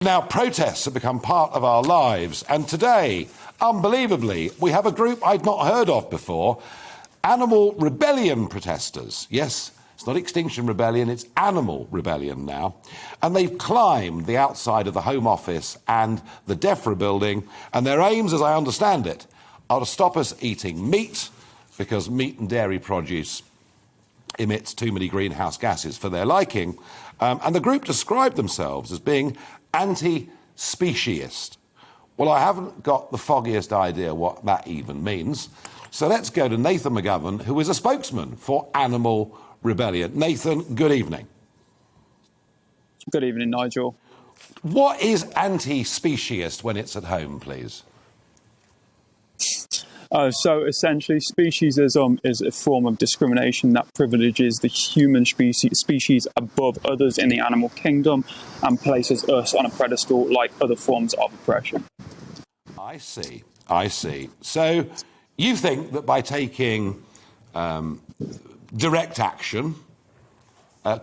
Now, protests have become part of our lives, and today, unbelievably, we have a group I'd not heard of before, animal rebellion protesters. Yes, it's not Extinction Rebellion, it's Animal Rebellion now. And they've climbed the outside of the Home Office and the DEFRA building, and their aims, as I understand it, are to stop us eating meat, because meat and dairy produce emits too many greenhouse gases for their liking. And the group described themselves as being anti-speciesist. Well, I haven't got the foggiest idea what that even means. So let's go to Nathan McGovern, who is a spokesman for Animal Rebellion. Nathan, good evening. Good evening, Nigel. What is anti-speciesist when it's at home, please? So essentially, speciesism is a form of discrimination that privileges the human species above others in the animal kingdom and places us on a pedestal like other forms of oppression. I see. So you think that by taking direct action,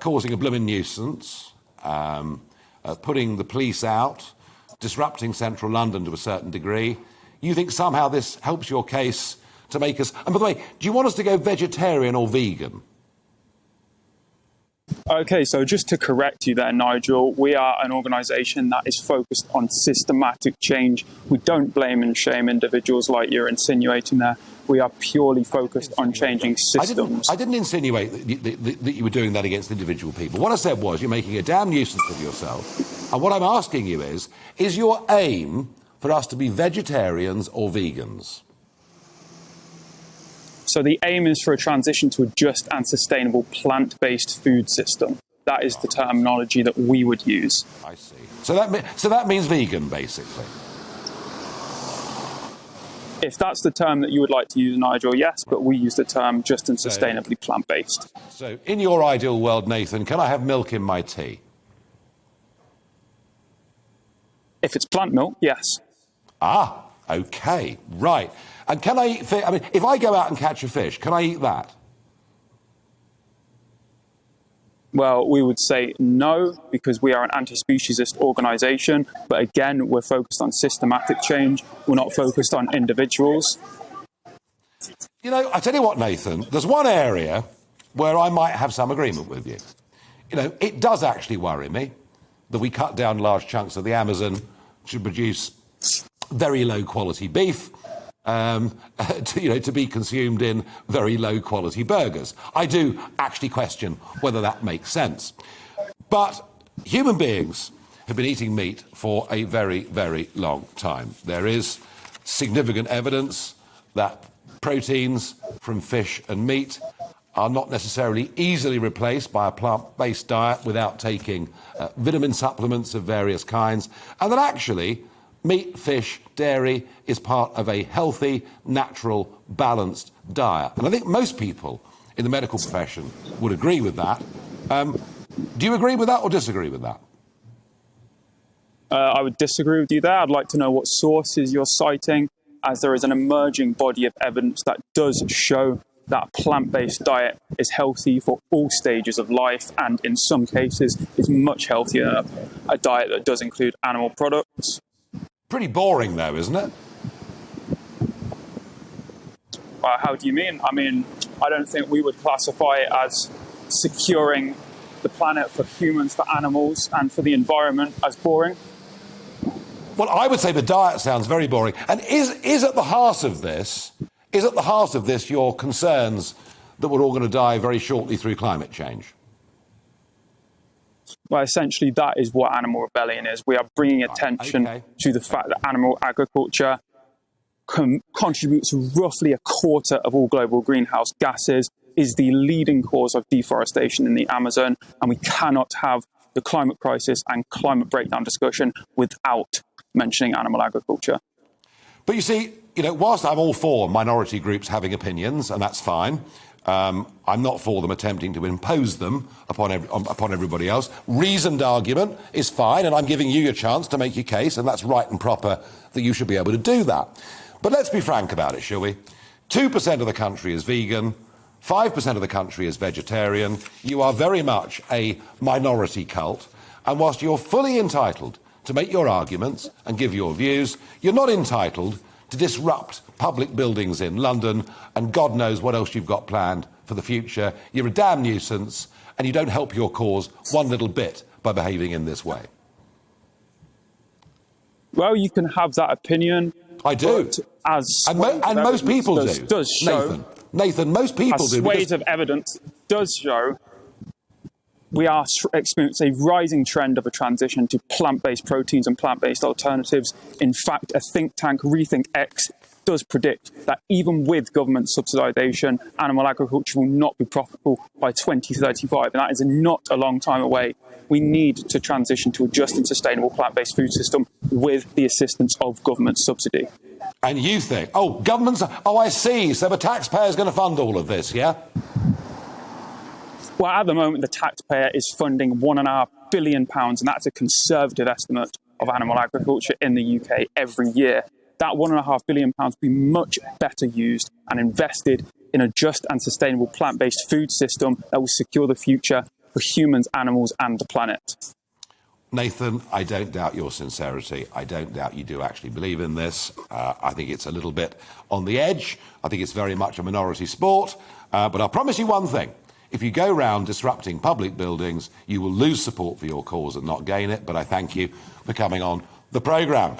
causing a blooming nuisance, putting the police out, disrupting central London to a certain degree, you think somehow this helps your case to make us... And by the way, do you want us to go vegetarian or vegan? OK, so just to correct you there, Nigel, we are an organisation that is focused on systematic change. We don't blame and shame individuals like you're insinuating there. We are purely focused on changing systems. I didn't insinuate that you were doing that against individual people. What I said was you're making a damn nuisance of yourself. And what I'm asking you is your aim for us to be vegetarians or vegans? So the aim is for a transition to a just and sustainable plant-based food system. That is the terminology that we would use. I see. So that means vegan, basically. If that's the term that you would like to use, Nigel, yes, but we use the term just and sustainably plant-based. So in your ideal world, Nathan, can I have milk in my tea? If it's plant milk, yes. Ah, OK, right. And can I eat fish? I mean, if I go out and catch a fish, can I eat that? Well, we would say no, because we are an anti-speciesist organisation. But again, we're focused on systematic change. We're not focused on individuals. You know, I tell you what, Nathan, there's one area where I might have some agreement with you. You know, it does actually worry me that we cut down large chunks of the Amazon to produce very low-quality beef, to be consumed in very low-quality burgers. I do actually question whether that makes sense. But human beings have been eating meat for a very, very long time. There is significant evidence that proteins from fish and meat are not necessarily easily replaced by a plant-based diet without taking vitamin supplements of various kinds, and that actually meat, fish, dairy is part of a healthy, natural, balanced diet. And I think most people in the medical profession would agree with that. Do you agree with that or disagree with that? I would disagree with you there. I'd like to know what sources you're citing, as there is an emerging body of evidence that does show that a plant-based diet is healthy for all stages of life, and in some cases is much healthier than a diet that does include animal products. Pretty boring, though, isn't it? How do you mean? I mean, I don't think we would classify it as securing the planet for humans, for animals, and for the environment as boring. Well, I would say the diet sounds very boring. And is at the heart of this, your concerns that we're all going to die very shortly through climate change? Well, essentially, that is what Animal Rebellion is. We are bringing attention to the fact that animal agriculture contributes roughly a quarter of all global greenhouse gases, is the leading cause of deforestation in the Amazon, and we cannot have the climate crisis and climate breakdown discussion without mentioning animal agriculture. But you see, whilst I'm all for minority groups having opinions, and that's fine, I'm not for them attempting to impose them upon everybody else. Reasoned argument is fine, and I'm giving you your chance to make your case, and that's right and proper that you should be able to do that. But let's be frank about it, shall we? 2% of the country is vegan, 5% of the country is vegetarian. You are very much a minority cult, and whilst you're fully entitled to make your arguments and give your views. You're not entitled to disrupt public buildings in London, and God knows what else you've got planned for the future. You're a damn nuisance, and you don't help your cause one little bit by behaving in this way. Well, you can have that opinion. I do. And most people do. Nathan, most people do. Swathes of evidence does show we are experiencing a rising trend of a transition to plant-based proteins and plant-based alternatives. In fact, a think tank, Rethink X, does predict that even with government subsidisation, animal agriculture will not be profitable by 2035, and that is not a long time away. We need to transition to a just and sustainable plant-based food system with the assistance of government subsidy. And you think, governments, I see, so the taxpayer's going to fund all of this, yeah? Well, at the moment, the taxpayer is funding £1.5 billion, and that's a conservative estimate of animal agriculture in the UK every year. That £1.5 billion would be much better used and invested in a just and sustainable plant-based food system that will secure the future for humans, animals and the planet. Nathan, I don't doubt your sincerity. I don't doubt you do actually believe in this. I think it's a little bit on the edge. I think it's very much a minority sport. But I'll promise you one thing. If you go round disrupting public buildings, you will lose support for your cause and not gain it. But I thank you for coming on the programme.